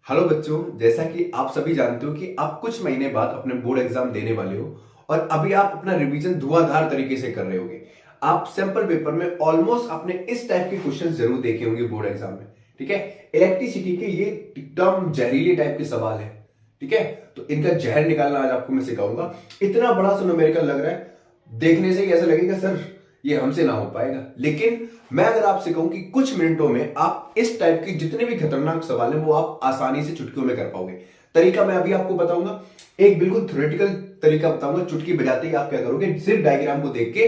Hello बच्चों, जैसा कि आप सभी जानते हो कि आप कुछ महीने बाद अपने बोर्ड एग्जाम देने वाले हो और अभी आप अपना रिवीजन धुआंधार तरीके से कर रहे होगे। आप सैंपल पेपर में ऑलमोस्ट आपने इस टाइप के क्वेश्चन जरूर देखे होंगे बोर्ड एग्जाम में। ठीक है, इलेक्ट्रिसिटी के ये एकदम जहरीले टाइप के सवाल है। ठीक है, तो इनका जहर निकालना आज आपको मैं सिखाऊंगा। इतना बड़ा सा न्यूमेरिकल लग रहा है, देखने से ही ऐसा लगेगा सर ये हमसे ना हो पाएगा, लेकिन मैं अगर आपसे कहूं कि कुछ मिनटों में आप इस टाइप के जितने भी खतरनाक सवाल हैं वो आप आसानी से चुटकियों में कर पाओगे। तरीका मैं अभी आपको बताऊंगा, एक बिल्कुल थ्योरेटिकल तरीका बताऊंगा। चुटकी बजाते ही आप क्या करोगे, सिर्फ डायग्राम को देख के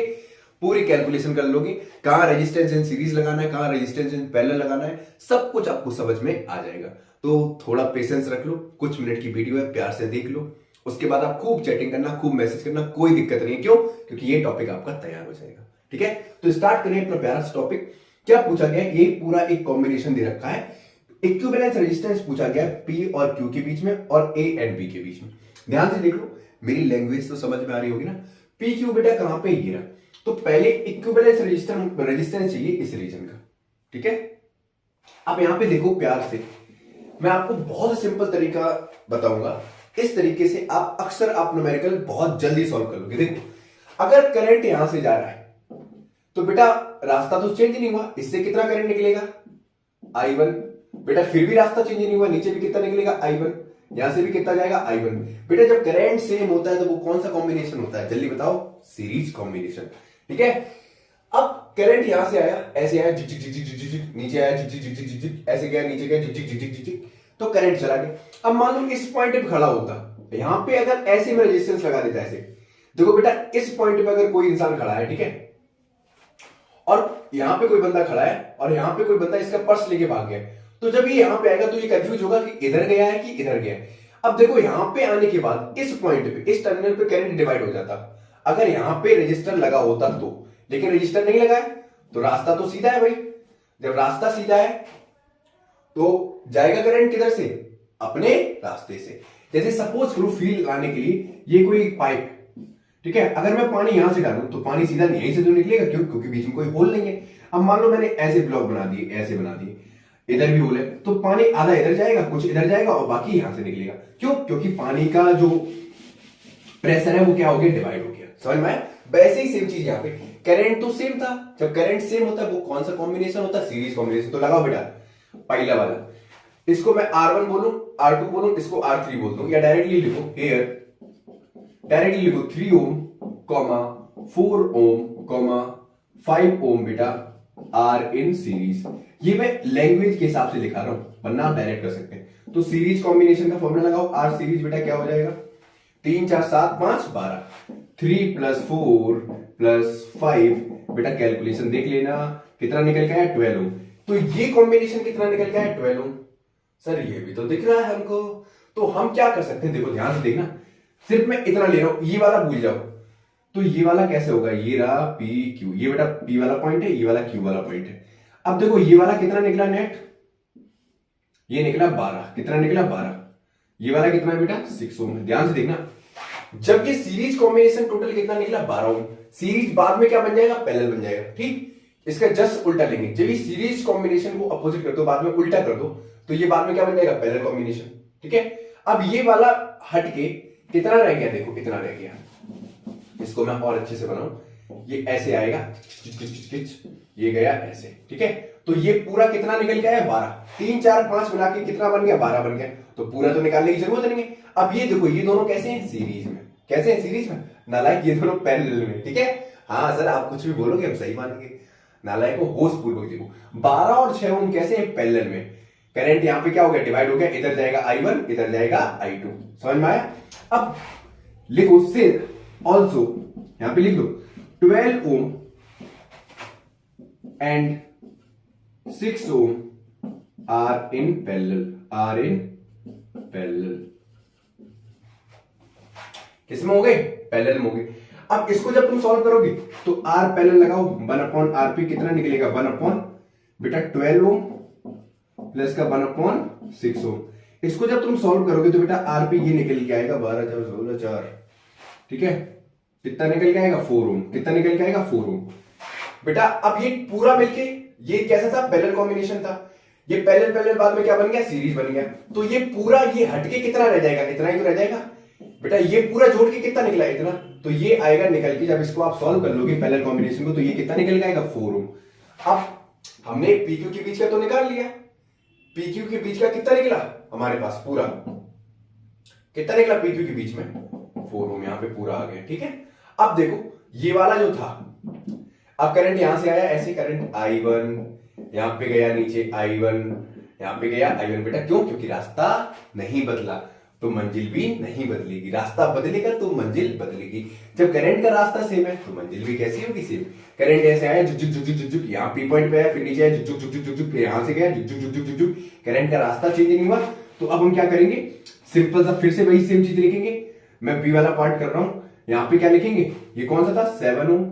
पूरी कैलकुलेशन कर लोगे। कहां रेजिस्टेंस इन सीरीज लगाना है, कहां रेजिस्टेंस इन पैरेलल लगाना है, सब कुछ आपको समझ में आ जाएगा। तो थोड़ा पेशेंस रख लो, कुछ मिनट की वीडियो है, प्यार से देख लो। उसके बाद आप खूब चैटिंग करना, खूब मैसेज करना, कोई दिक्कत नहीं है। क्यों? क्योंकि ये टॉपिक आपका तैयार हो जाएगा। ठीक है, तो स्टार्ट करें अपना प्यारा सा टॉपिक। क्या पूछा गया है, ये पूरा एक कॉम्बिनेशन दे रखा है। इक्विवेलेंस रेजिस्टेंस पूछा गया है P और Q के बीच में और A एंड B के बीच में। ध्यान से देख लो, मेरी लैंग्वेज तो समझ में आ रही होगी ना। P Q बेटा कहां पे, ये रहा। तो पहले इक्विवेलेंस रेजिस्टेंस चाहिए इस रीजन का। ठीक है, अब यहां पे देखो प्यार से, मैं आपको बहुत सिंपल तरीका बताऊंगा। इस तरीके से आप अक्सर आप न्यूमेरिकल बहुत जल्दी सॉल्व कर लोगे। देखो, अगर करंट यहां से जा रहा है तो बेटा रास्ता तो चेंज नहीं हुआ, इससे कितना करंट निकलेगा I1। बेटा फिर भी रास्ता चेंज नहीं हुआ, नीचे भी कितना निकलेगा I1, यहां से भी कितना जाएगा I1। बेटा जब करंट सेम होता है तो वो कौन सा कॉम्बिनेशन होता है, जल्दी बताओ, सीरीज कॉम्बिनेशन। ठीक है, अब करंट यहां से आया, ऐसे आया झिक झिक झिक झिक झिक झिक, नीचे आया झिक झिक झिक झिक झिक झिक, ऐसे गया नीचे गया झिक झिक झिक झिक झिक, तो करंट चला गया। अब मान लो इस पॉइंट पे खड़ा होता, यहां पे अगर ऐसे में रेजिस्टेंस लगा देता, ऐसे देखो बेटा इस पॉइंट पे अगर कोई इंसान खड़ा है, ठीक है, और यहां पे कोई बंदा खड़ा है और यहां पे कोई बंदा इसका पर्स लेके भाग गया, तो जब ये यहां पे आएगा तो ये कंफ्यूज होगा कि इधर गया है कि इधर गया है। अब देखो यहां पे आने के बाद इस पॉइंट पे, इस टर्मिनल पे करंट डिवाइड हो जाता। अगर यहां पे रजिस्टर लगा होता तो, लेकिन रजिस्टर नहीं लगा है तो रास्ता तो सीधा है भाई। जब रास्ता सीधा है तो जाएगा करंट किधर से, अपने रास्ते से। जैसे सपोज करो फील्ड लगाने के लिए ये कोई पाइप, ठीक है, अगर मैं पानी यहां से डालूं तो पानी सीधा यहीं से तो निकलेगा, क्यों? क्योंकि बीच में कोई होल नहीं है। अब मान लो मैंने ऐसे ब्लॉक बना दिए, ऐसे बना दिए, इधर भी होल है, तो पानी आधा इधर जाएगा, कुछ इधर जाएगा और बाकी यहां से निकलेगा। क्यों? क्योंकि पानी का जो प्रेशर है वो क्या हो गया, डिवाइड हो गया। समझ में आया? वैसे ही सेम चीज यहाँ पे, करंट तो सेम था। जब करंट सेम होता है वो कौन सा कॉम्बिनेशन होता है, सीरीज कॉम्बिनेशन। तो लगाओ बेटा पहला वाला, इसको मैं R1 बोलूं, R2 बोलूं, इसको R3 बोल दूं, या डायरेक्टली लिखो हेयर, डायरेक्टली लिखो 3 ओम कॉमा 4 ओम कॉमा 5 ओम बेटा आर इन सीरीज। ये मैं लैंग्वेज के हिसाब से लिखा रहा हूं, वरना आप डायरेक्ट कर सकते हैं। तो सीरीज कॉम्बिनेशन का फॉर्मूला लगाओ, आर सीरीज बेटा क्या हो जाएगा, 3 4 7 5 12, 3 + 4 + 5 बेटा कैलकुलेशन देख लेना कितना निकल गया है, 12 ओम। तो ये कॉम्बिनेशन कितना निकल गया है, 12 ओम। सर ये भी तो दिख रहा है हमको, तो हम क्या कर सकते हैं, देखो ध्यान से देखना, सिर्फ मैं इतना ले रहा हूं, ये वाला भूल जाओ। तो ये वाला कैसे होगा, ये रहा पी क्यू, ये बेटा पी वाला पॉइंट है, ये वाला क्यू वाला पॉइंट है। अब देखो ये वाला कितना निकला नेट, ये निकला 12, कितना निकला 12, ये वाला कितना है बेटा 6 ओम। ध्यान से देखना, जब ये सीरीज कॉम्बिनेशन टोटल कितना निकला 12 ओम। सीरीज बाद में क्या बन जाएगा, पैरेलल बन जाएगा। ठीक, इसका जस्ट उल्टा लेंगे, जब ये सीरीज कॉम्बिनेशन को अपोजिट कर दो, बाद में उल्टा कर दो, तो ये बाद में क्या बन जाएगा, पैरेलल कॉम्बिनेशन। ठीक है, अब ये वाला हट के कितना रह गया, देखो कितना रह गया, इसको मैं और अच्छे से बनाऊं, ये ऐसे आएगा, ये गया ऐसे। ठीक है, तो ये पूरा कितना निकल गया है 12, 3 4 5 मिला के कितना बन गया, 12 बन गया। तो पूरा तो निकालने की जरूरत नहीं है। अब ये देखो ये दोनों कैसे हैं, सीरीज में। कैसे हैं, सीरीज में। नालायक ये दोनों पैरेलल में। ठीक है, हाँ सर आप कुछ भी बोलोगे हम सही मानेंगे, नालायक को होश पूर्वक देखो। 12 और 6 ओम कैसे हैं, पैरेलल में। करंट यहां पे क्या हो गया, डिवाइड हो गया, इधर जाएगा I1, इधर जाएगा I2। समझ में आया? अब लिखो सिर ऑल्सो, यहां पे लिख दो 12 ohm and 6 ohm are in parallel, are in parallel. किसमें हो गए, पैरेलल में हो गए। अब इसको जब तुम सॉल्व करोगे तो आर पैरेलल लगाओ, 1/RP कितना निकलेगा, 1 बेटा 12 ओम प्लस का 1/6 ओम। इसको जब तुम सॉल्व करोगे तो बेटा आरपी ये निकल के आएगा 12 4 16 4। ठीक है, कितना निकल के आएगा, 4 ओम। कितना निकल के आएगा, 4 ओम। बेटा अब ये पूरा मिलके ये कैसा था, पैरेलल कॉम्बिनेशन था। ये पैरेलल पैरेलल बाद में क्या बन गया, सीरीज बन गया। तो ये पूरा ये हटके कितना रह जाएगा, इतना ही तो रह जाएगा बेटा। ये पूरा जोड़ के कितना निकला, इतना। तो ये आएगा निकल के, जब इसको आप सॉल्व कर लोगे पैरेलल कॉम्बिनेशन को, तो ये कितना निकल आएगा, 4 ओम। अब हमने पीक्यू के बीच का तो निकाल लिया, पीक्यू के बीच का कितना निकला हमारे पास, पूरा कितना निकला पीक्यू के बीच में, 4 ओम। यहां पे पूरा आ गया, ठीक है। अब देखो ये वाला जो था, अब करंट यहां से आया ऐसे, करंट I1 यहां पे गया नीचे, I1 यहां पे गया, I1 बेटा क्यों, क्योंकि रास्ता नहीं बदला तो मंजिल भी नहीं बदलेगी, रास्ता बदलेगा तो मंजिल बदलेगी। जब करंट का रास्ता सेम है तो मंजिल भी कैसी होगी, सेम। करंट ऐसे आया झुक झुक झुक झुक झुक, यहाँ पी पॉइंट पे आया, फिर नीचे आया झुक झुक झुक झुक झुक, फिर यहां से गया झुक झुक झुक झुक झुक, करंट का रास्ता चेंज नहीं हुआ। तो अब हम क्या करेंगे, सिंपल सा फिर से वही सेम चीज लिखेंगे। मैं बी वाला पार्ट कर रहा हूं, यहाँ पे क्या लिखेंगे, ये कौन सा था, 7 ओम,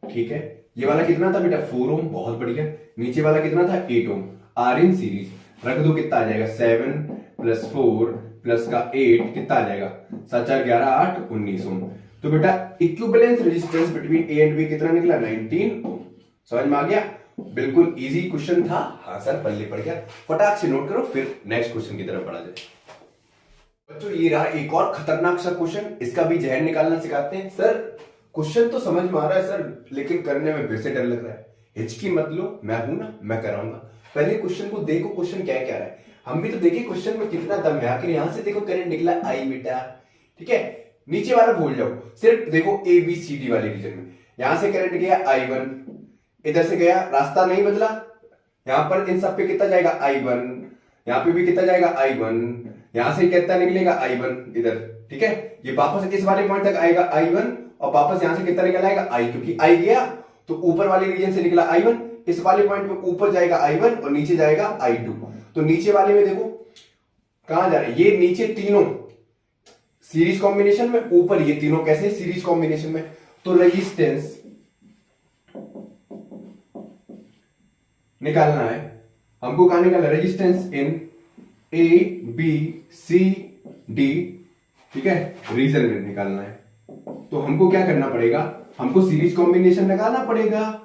ठीक है। ये वाला कितना था बेटा, 4 ओम, बहुत बढ़िया। नीचे वाला कितना था, 8 ओम। आर इन सीरीज रख दो, कितना आ जाएगा, 7 + 4 + का 8 कितना आ जाएगा, 7 4 11 8 19 ओम। तो बेटा equivalence resistance between A and B कितना निकला, 19 ओम। समझ में आ गया, बिल्कुल इजी क्वेश्चन था। हाँ सर पल्ले पड़ गया, फटाक से नोट करो, फिर नेक्स्ट क्वेश्चन की तरफ बढ़ा जाए। बच्चों ये रहा एक और खतरनाक सा क्वेश्चन, इसका भी जहर निकालना सिखाते हैं। सर क्वेश्चन तो समझ में आ रहा है सर, लेकिन करने में फिर से डर लग रहा है। हिचकी मत लो, मैं हूं ना, मैं कराऊंगा। पहले क्वेश्चन को देखो, क्वेश्चन क्या कह रहा है, हम भी तो देखिए क्वेश्चन में कितना दम है। आखिर यहां से देखो करंट निकला आई बेटा, ठीक है। नीचे वाला भूल जाओ, सिर्फ देखो ए बी सी डी वाले रीजन में। यहां से करंट गया I1, इधर से गया, रास्ता नहीं बदला। यहां पर इन सब पे कितना जाएगा, I1, यहां पे भी कितना जाएगा, I1, यहां से कितना निकलेगा, I1 इधर, ठीक है। ये वापस इस वाले पॉइंट तक आएगा I1, और वापस यहां से कितना निकल आएगा, I, क्योंकि I गया तो ऊपर वाले रीजन से निकला I1, इस वाले पॉइंट पे ऊपर जाएगा I1 और नीचे जाएगा I2। तो नीचे वाले में देखो कहां जा रहे हैं, ये नीचे तीनों सीरीज कॉम्बिनेशन में, ऊपर ये तीनों कैसे सीरीज कॉम्बिनेशन में। तो रेजिस्टेंस निकालना है हमको, कहां निकालना, resistance in A B C D, ठीक है, रीजन में निकालना है। तो हमको क्या करना पड़ेगा, हमको सीरीज कॉम्बिनेशन लगाना पड़ेगा।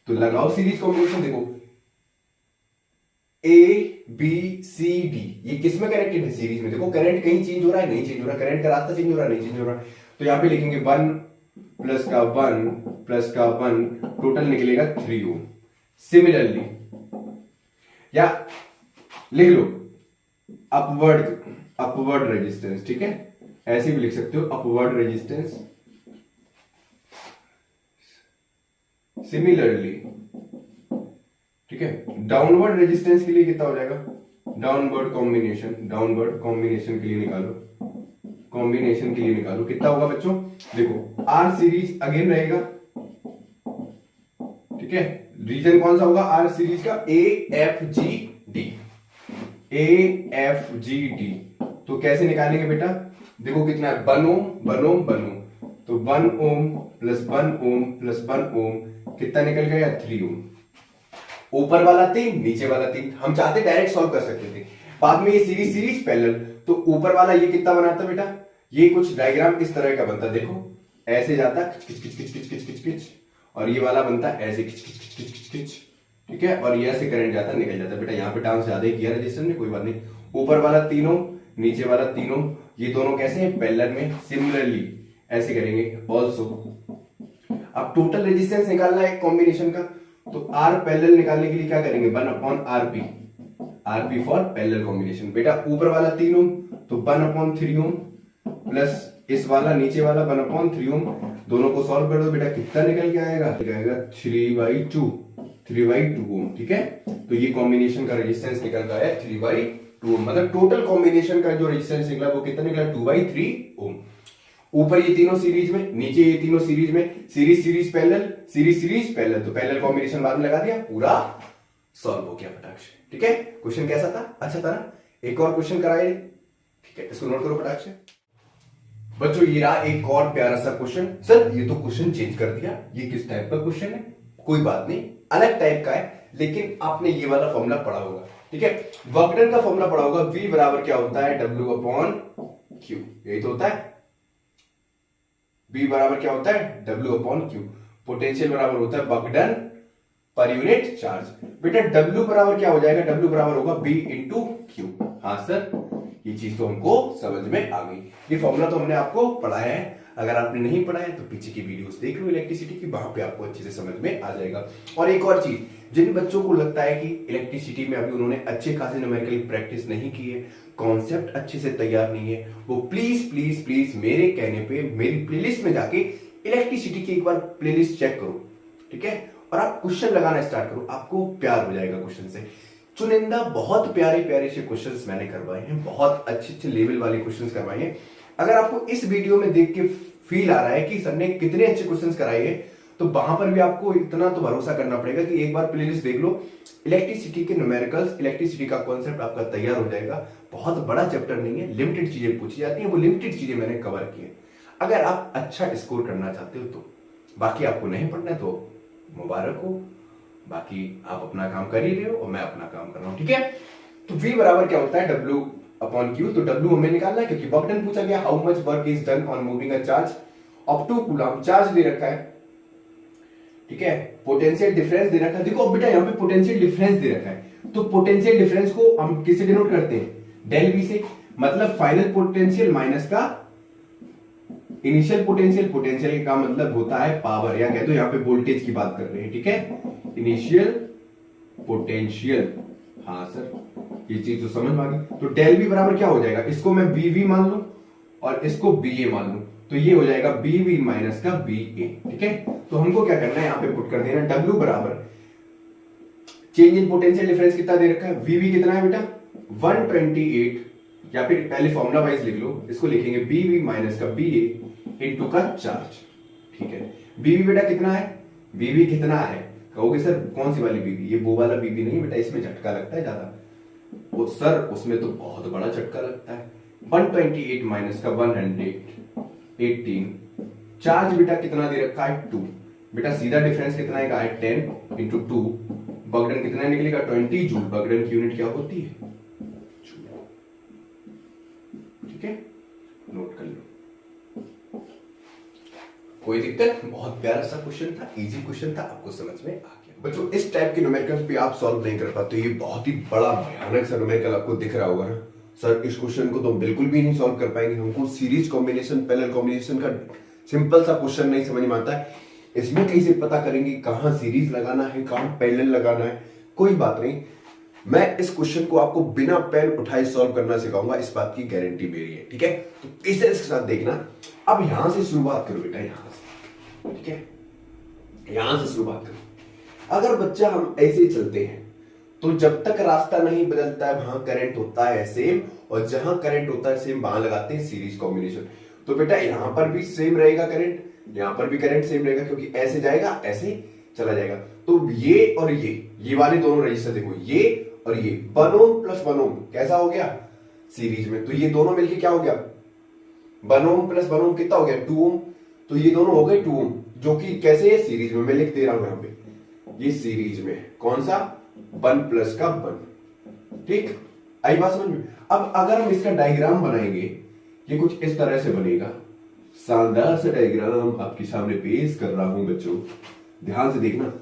तो लगाओ सीरीज कॉम्बिनेशन, देखो ए बी सी डी, ये किस में कनेक्टेड है, सीरीज में। देखो करंट कहीं चेंज हो रहा है, नहीं चेंज हो रहा, करंट का रास्ता चेंज हो रहा है, नहीं चेंज हो रहा। तो यहां पे लिखेंगे 1 + का 1 + का 1, टोटल निकलेगा 3 ओम। सिमिलरली या लिख लो अपवर्ड रेजिस्टेंस, ठीक है, ऐसे भी लिख सकते हो, अपवर्ड रेजिस्टेंस। सिमिलरली, ठीक है, डाउनवर्ड रेजिस्टेंस के लिए कितना हो जाएगा, डाउनवर्ड कॉम्बिनेशन के लिए निकालो, कॉम्बिनेशन के लिए निकालो कितना होगा बच्चों। देखो आर सीरीज अगेन रहेगा, ठीक है, रीजन कौन सा होगा आर सीरीज का, A F G D, A F G D. तो कैसे निकालेंगे बेटा, देखो कितना है, 1 ओम 1 ओम 1 ओम, तो 1 ओम + 1 ओम + 1 ओम कितना निकल गया, 3 ओम। ऊपर वाला 3, नीचे वाला 3, हम चाहते डायरेक्ट सॉल्व कर सकते थे, बाद में ये सीरीज पैरेलल। तो ऊपर वाला ये कितना बनाता बेटा, ये कुछ डायग्राम इस तरह का बनता, देखो ऐसे जाता किच किच किच किच किच किच किच, और ये वाला बनता ऐसे किच किच किच किच किच किच, ठीक है, और ये ऐसे करंट जाता निकल जाता बेटा। यहाँ पे डांस ज्यादा ही किया रजिस्टर ने, कोई बात नहीं। ऊपर वाला 3 ओम, नीचे वाला 3 ओम, ये दोनों कैसे हैं, पैरेलल में। सिमिलरली ऐसे करेंगे ऑल्सो। अब टोटल रेजिस्टेंस निकालना है कॉम्बिनेशन का, तो आर पैरेलल निकालने के लिए क्या करेंगे, 1/RP, RP for parallel combination. बेटा ऊपर वाला 3 ओम, तो 1/3 ओम प्लस इस वाला नीचे वाला 1/3 ओम, दोनों को सॉल्व कर दो बेटा, कितना निकल के आएगा, 3/2 ओम, ठीक है। तो ये कॉम्बिनेशन का रेजिस्टेंस निकल का है 3/2 ओम, मतलब टोटल कॉम्बिनेशन का जो रेजिस्टेंस निकला वो कितना निकला, 2/3 ओम। ऊपर ये तीनों सीरीज में, नीचे ये तीनों सीरीज में, सीरीज पैरेलल, तो पैरेलल कॉम्बिनेशन बाद में लगा दिया, पूरा सॉल्व हो गया फटाक से, ठीक है। क्वेश्चन कैसा था, अच्छा था ना। एक और क्वेश्चन कराए, ठीक है, इसको नोट करो फटाक से बच्चों। ये रहा एक और प्यारा सा क्वेश्चन। सर ये तो क्वेश्चन चेंज कर दिया, ये किस टाइप का क्वेश्चन है, कोई बात नहीं, अलग टाइप का है, लेकिन आपने ये वाला फॉर्मूला पढ़ा होगा, ठीक है। वर्क डन का फॉर्मूला पढ़ा होगा, V बराबर क्या होता है, W/Q, यही तो होता है। V बराबर क्या होता है, W/Q। पोटेंशियल बराबर होता है work done per unit charge. बेटा W बराबर क्या हो जाएगा, W बराबर होगा B इंटू क्यू। हाँ सर, ये चीज तो हमको समझ में आ गई। ये फॉर्मूला तो हमने आपको पढ़ाया है, अगर आपने नहीं पढ़ा है तो पीछे की वीडियोस देख लो इलेक्ट्रिसिटी की, वहां पे आपको अच्छे से समझ में आ जाएगा। और एक और चीज, जिन बच्चों को लगता है कि इलेक्ट्रिसिटी में अभी उन्होंने अच्छे खासे न्यूमेरिकल प्रैक्टिस नहीं की है, कॉन्सेप्ट अच्छे से तैयार नहीं है, वो प्लीज प्लीज प्लीज मेरे कहने पे मेरी प्लेलिस्ट में जाके इलेक्ट्रिसिटी की एक बार प्लेलिस्ट चेक करो, ठीक है, और आप क्वेश्चन लगाना स्टार्ट करो, आपको प्यार हो जाएगा क्वेश्चन से। चुनिंदा बहुत प्यारे प्यारे से क्वेश्चंस मैंने करवाए हैं, बहुत अच्छे अच्छे लेवल वाले क्वेश्चंस करवाए हैं। अगर आपको इस वीडियो में देख के फील आ रहा है कि सर ने कितने अच्छे क्वेश्चंस कराए हैं, तो वहां पर भी आपको इतना तो भरोसा करना पड़ेगा कि एक बार प्लेलिस्ट देख लो, इलेक्ट्रिसिटी के न्यूमेरिकल्स, इलेक्ट्रिसिटी का कॉन्सेप्ट आपका तैयार हो जाएगा। बहुत बड़ा चैप्टर नहीं है, लिमिटेड चीजें पूछी जाती हैं, वो लिमिटेड चीजें मैंने कवर की है। अगर आप अच्छा स्कोर करना चाहते हो तो, बाकी आपको नहीं पढ़ना है तो मुबारक हो, बाकी आप अपना काम कर ही रहे हो और मैं अपना काम कर रहा हूं, ठीक है। तो V बराबर क्या होता है, W अपॉन Q। तो W हमें निकालना है क्योंकि वर्क डन पूछा गया, how much work is done on moving a charge of 2 coulomb, charge दे रखा है, ठीक है, पोटेंशियल डिफरेंस दे रखा है। देखो बेटा यहाँ पे पोटेंशियल डिफरेंस दे रखा है, तो पोटेंशियल डिफरेंस को हम किससे डिनोट करते हैं, डेल V से, मतलब फाइनल पोटेंशियल माइनस का इनिशियल पोटेंशियल। पोटेंशियल का मतलब होता है पावर, या कह दो यहाँ पे वोल्टेज की बात कर रहे हैं, ठीक है, इनिशियल पोटेंशियल। हाँ सर, ये चीज तो समझ में आ गई। तो डेल V बराबर क्या हो जाएगा, इसको मैं BV मान लूं और इसको BA मान लूं, तो ये हो जाएगा BV माइनस का BA, ठीक है। तो हमको क्या करना है, यहाँ पे पुट कर देना W बराबर चेंज इन पोटेंशियल डिफरेंस कितना दे रखा है, VV कितना है बेटा 128, या फिर पहले फॉर्मूला वाइज लिख लो, इसको लिखेंगे BV माइनस का BA इंटू का चार्ज, ठीक है। BV बेटा कितना है, BV कितना है, कहोगे सर कौन सी वाली BV, ये वो वाला BV नहीं बेटा, इसमें झटका लगता है ज्यादा, वो सर उसमें तो बहुत बड़ा झटका लगता है। 128 माइनस का 118, चार्ज बेटा कितना दे रखा है 2, बेटा सीधा डिफरेंस कितना है 10 इंटू 2, बगडन कितना निकलेगा 20 जूल, बगडन की यूनिट क्या होती है, ठीक है, नोट कर लो। कोई दिक्कत, बहुत प्यारा सा क्वेश्चन था, इजी क्वेश्चन था, आपको समझ में आ गया। बच्चों इस टाइप के न्यूमेरिकल पे आप सॉल्व नहीं कर पाते, ये बहुत ही बड़ा भयानक सा न्यूमेरिकल आपको दिख रहा होगा ना, सर इस क्वेश्चन को तो बिल्कुल भी नहीं सॉल्व कर पाएंगे, हमको सीरीज कॉम्बिनेशन पैरेलल कॉम्बिनेशन का सिंपल सा क्वेश्चन नहीं समझ में आता है, इसमें कैसे पता करेंगे कहां सीरीज लगाना है, कहां पैरेलल लगाना है। कोई बात नहीं, मैं इस क्वेश्चन को आपको बिना पेन उठाए सॉल्व करना सिखाऊंगा, इस बात की गारंटी मेरी है, ठीक है। तो पेशेंस के साथ देखना। अब यहां से शुरुआत करो बेटा, यहां से, ठीक है, यहां से शुरुआत करो। अगर बच्चा हम ऐसे चलते हैं तो जब तक रास्ता नहीं बदलता है वहां करंट होता है सेम, और जहां करंट होता है सेम वहां लगाते हैं सीरीज कॉम्बिनेशन। तो बेटा यहां पर भी सेम रहेगा करंट, यहां पर भी करंट सेम रहेगा, क्योंकि ऐसे जाएगा ऐसे चला जाएगा। तो ये और ये वाले दोनों रजिस्टर देखो, ये और ये 1 ओम प्लस 1 ओम कैसा हो गया सीरीज में, तो ये दोनों मिलके क्या हो गया 1 ओम प्लस 1 ओम कितना हो गया 2 ओम, तो ये दोनों हो गए 2 ओम, जो कि कैसे है सीरीज में, मैं लिख दे रहा हूं यहां पे, ये सीरीज में कौन सा 1 प्लस का 1, ठीक, आई बात समझ में। अब अगर हम इसका डायग्राम बनाएंगे, ये कुछ इस तरह से बनेगा, शानदार सा डायग्राम आपके सामने पेश कर रहा हूं बच्चों, ध्यान से देखना।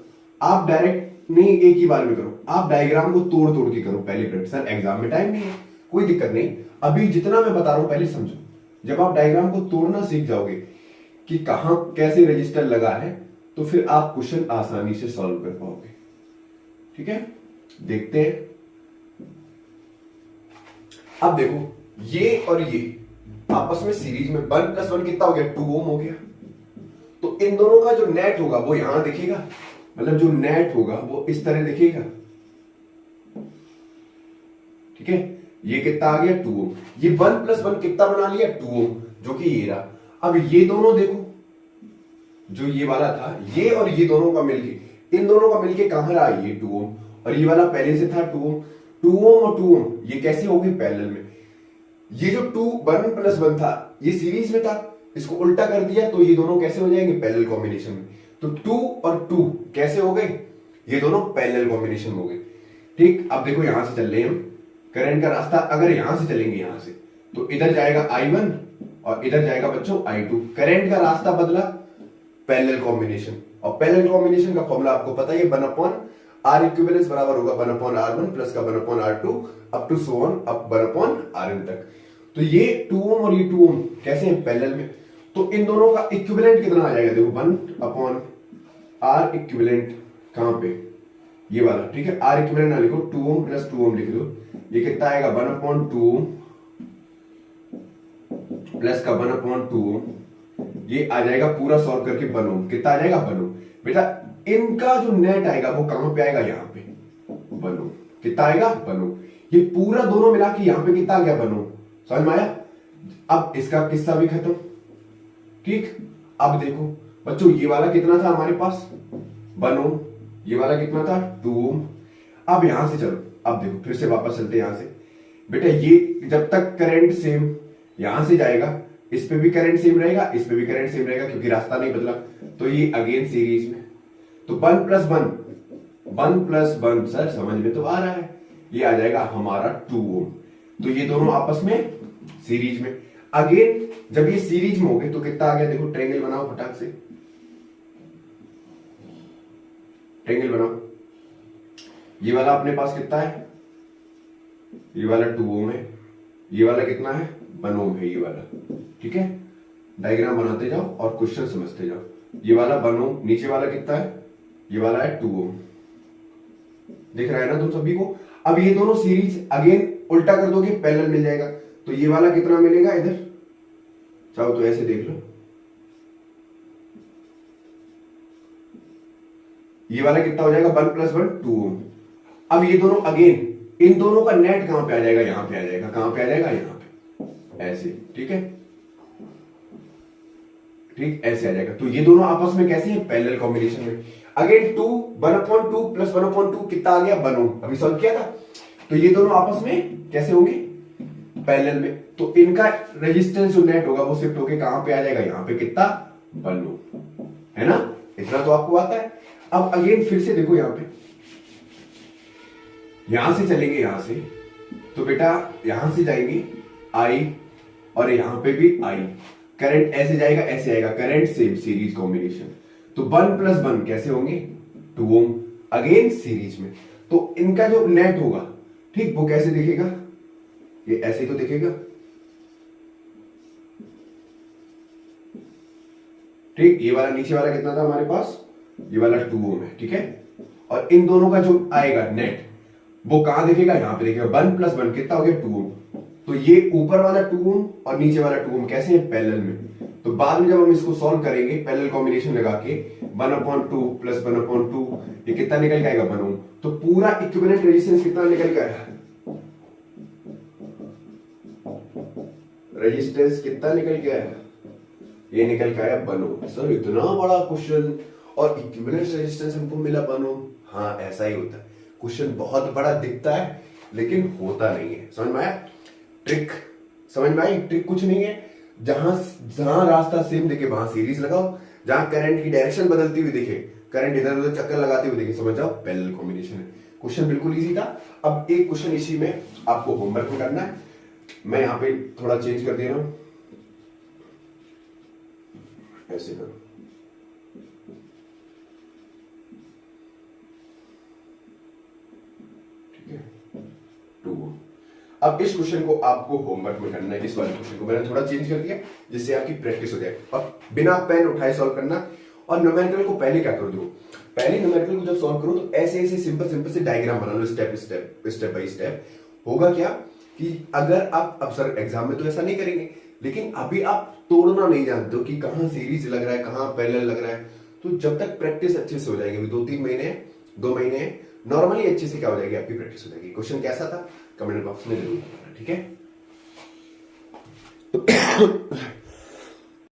आप डायरेक्ट नहीं एक ही बार में करो, आप डायग्राम को तोड़ तोड़ के करो पहले मिनट, सर एग्जाम में टाइम नहीं है, कोई दिक्कत नहीं, अभी जितना मैं बता रहा हूं पहले समझो। जब आप डायग्राम को तोड़ना सीख जाओगे कि कहां कैसे रजिस्टर लगा है, तो फिर आप क्वेश्चन आसानी से सॉल्व कर पाओगे, ठीक है। देखते हैं, अब देखो ये और ये आपस में सीरीज में 1 प्लस 1 कितना हो गया 2 ओम हो गया, तो इन दोनों का जो नेट होगा वो यहां दिखेगा, मतलब जो नेट होगा वो इस तरह दिखेगा, ठीक है। ये कितना आ गया 2 ओम, ये 1 प्लस 1 कितना बना लिया 2 ओम, जो कि ये रहा। अब ये दोनों देखो, जो ये वाला था, ये और ये दोनों का मिलके, इन दोनों का मिलके कहां रहा ये 2 ओम, और ये वाला पहले से था 2 ओम, 2 ओम और 2 ओम ये कैसे हो गई पैरेलल में। ये जो 1 प्लस 1 था ये सीरीज में था, इसको उल्टा कर दिया तो ये दोनों कैसे हो जाएंगे पैरेलल कॉम्बिनेशन में, तो 2 और 2 कैसे हो गए, ये दोनों पैरेलल कॉम्बिनेशन हो गए, ठीक। अब देखो यहां से चल रहे हैं हम, करंट का रास्ता अगर यहां से चलेंगे यहां से, तो इधर जाएगा I1 और इधर जाएगा बच्चों I2, करंट का रास्ता बदला पैरेलल कॉम्बिनेशन, और पैरेलल कॉम्बिनेशन का फॉर्मूला आपको पता है, 1/R बराबर होगा 1/R1 प्लस का 1/R2 up to so on up 1/Rn तक। तो ये 2 ओम और ये 2 ओम कैसे हैं, पैरेलल में। तो इन दोनों का इक्विवेलेंट कितना आ जाएगा, देखो 1/R इक्विवेलेंट कहां पे, ये वाला, ठीक है। R इक्विवेलेंट ना लिखो, 2 ओम प्लस 2 ओम लिख दो। ये कितना आएगा 1/2 प्लस का 1/2 ओम, ये आ जाएगा पूरा सॉल्व करके 1 ओम। कितना आ जाएगा 1 ओम। बेटा इनका जो नेट आएगा वो कहां पे आएगा, यहां पे 1 ओम। कितना आएगा 1 ओम। ये पूरा दोनों मिला के यहां पे कितना आ गया 1 ओम। समझ में आया। अब इसका किस्सा भी खत्म, ठीक। अब देखो बच्चों, ये वाला कितना था हमारे पास 1 ओम, ये वाला कितना था 2 ओम। अब यहां से चलो, अब देखो फिर से वापस चलते हैं यहां से। बेटा ये जब तक करंट सेम यहां से जाएगा, इस पे भी करंट सेम रहेगा, इस पे भी करंट सेम रहेगा, क्योंकि रास्ता नहीं बदला। तो ये अगेन सीरीज में, तो 1 प्लस 1 सर समझ में तो आ रहा है, ये आ जाएगा हमारा 2 ओम। तो ये दोनों आपस में सीरीज में। अगेन जब ये सीरीज में हो गए तो कितना आ गया, देखो ट्रायंगल बनाओ फटाक से, ट्रायंगल बनाओ। ये वाला अपने पास कितना है, ये वाला 2 ओम है, ये वाला कितना है 1 ओम है, ये वाला, ठीक है। डायग्राम बनाते जाओ और क्वेश्चन समझते जाओ। ये वाला 1 ओम, नीचे वाला कितना है, ये वाला है 2 ओम। दिख रहा है ना तुम सभी को। अब ये दोनों सीरीज, अगेन उल्टा कर दोगे पैरेलल मिल जाएगा। तो ये वाला कितना मिलेगा इधर, चाहो तो ऐसे देख लो, ये वाला कितना हो जाएगा 1 प्लस 1 2 ओम। अब ये दोनों अगेन, इन दोनों का नेट कहां पे आ जाएगा, यहां पे आ जाएगा। कहां पे आ जाएगा, यहां पे, ऐसे, ठीक है, ठीक ऐसे आ जाएगा। तो ये दोनों आपस में कैसे हैं, पैरेलल कॉम्बिनेशन में। अगेन 1/2 प्लस 1/2 कितना आ गया 1 ओम, अभी सॉल्व किया था। तो ये दोनों आपस में कैसे होंगे, पैरेलल में। तो इनका रेजिस्टेंस जो नेट होगा वो शिफ्ट होके कहां पे आ जाएगा, यहां पे, कितना 1 ओम, है ना। इतना तो आपको आता है। अब अगेन फिर से देखो, यहां पे, यहां से चलेंगे, यहां से, तो बेटा यहां से जाएंगे आई, और यहां पे भी आई। करंट ऐसे जाएगा, ऐसे आएगा, करंट सेम, सीरीज कॉम्बिनेशन। तो 1 प्लस 1 कैसे होंगे 2 ओम, अगेन सीरीज में। तो इनका जो नेट होगा, ठीक, वो कैसे दिखेगा, ये ऐसे ही तो दिखेगा, ठीक। ये वाला नीचे वाला कितना था हमारे पास, ये वाला 2 ओम है, ठीक है। और इन दोनों का जो आएगा नेट वो कहां दिखेगा, यहां पे दिखेगा। 1 प्लस 1 कितना हो गया 2 ओम। तो ये ऊपर वाला 2 ओम और नीचे वाला 2 ओम कैसे है, पैरेलल में। तो बाद में जब हम इसको सॉल्व करेंगे पैरेलल कॉम्बिनेशन लगा के, 1/2 प्लस 1/2, ये कितना निकल के आएगा 1 ओम। तो पूरा इक्विवेलेंट रेजिस्टेंस कितना निकल के आया, रेजिस्टेंस कितना निकल के आया, ये निकल के आया 1 ओम। सर इतना बड़ा क्वेश्चन और इक्विवेलेंट रेजिस्टेंस हमको मिला 1 ओम। हाँ ऐसा ही होता है, क्वेश्चन बहुत बड़ा दिखता है लेकिन होता नहीं है। समझ में आया ट्रिक, समझ में आई ट्रिक। कुछ नहीं है, जहां जहां रास्ता सेम दिखे वहां सीरीज लगाओ, जहां करंट की डायरेक्शन बदलती हुई दिखे, करंट इधर उधर चक्कर लगाते हुए दिखे, समझ जाओ पैरेलल कॉम्बिनेशन है। क्वेश्चन बिल्कुल इजी था। अब एक क्वेश्चन इसी में आपको होमवर्क में करना है। मैं यहां पे थोड़ा चेंज कर दे रहा हूं, ऐसे करो, ठीक है 2 ओम। अब इस क्वेश्चन को आपको होमवर्क में करना है। इस वाले क्वेश्चन को मैंने थोड़ा चेंज कर दिया जिससे आपकी प्रैक्टिस हो जाए। और बिना पेन उठाए सॉल्व करना। और न्यूमेरिकल को पहले क्या कर दो, पहले न्यूमेरिकल को जब सॉल्व करो तो ऐसे ऐसे सिंपल से डायग्राम बना लो, स्टेप बाय स्टेप। होगा क्या कि अगर आप, अब सर एग्जाम में तो ऐसा नहीं करेंगे, लेकिन अभी आप तोड़ना नहीं जानते हो कि कहां सीरीज लग रहा है, कहां पैरेलल लग रहा है। तो जब तक प्रैक्टिस अच्छे से हो जाएगी, 2-3 महीने 2 महीने नॉर्मली अच्छे से क्या हो जाएगी, आपकी प्रैक्टिस हो जाएगी। क्वेश्चन कैसा था कमेंट बॉक्स में जरूर बताना, ठीक है।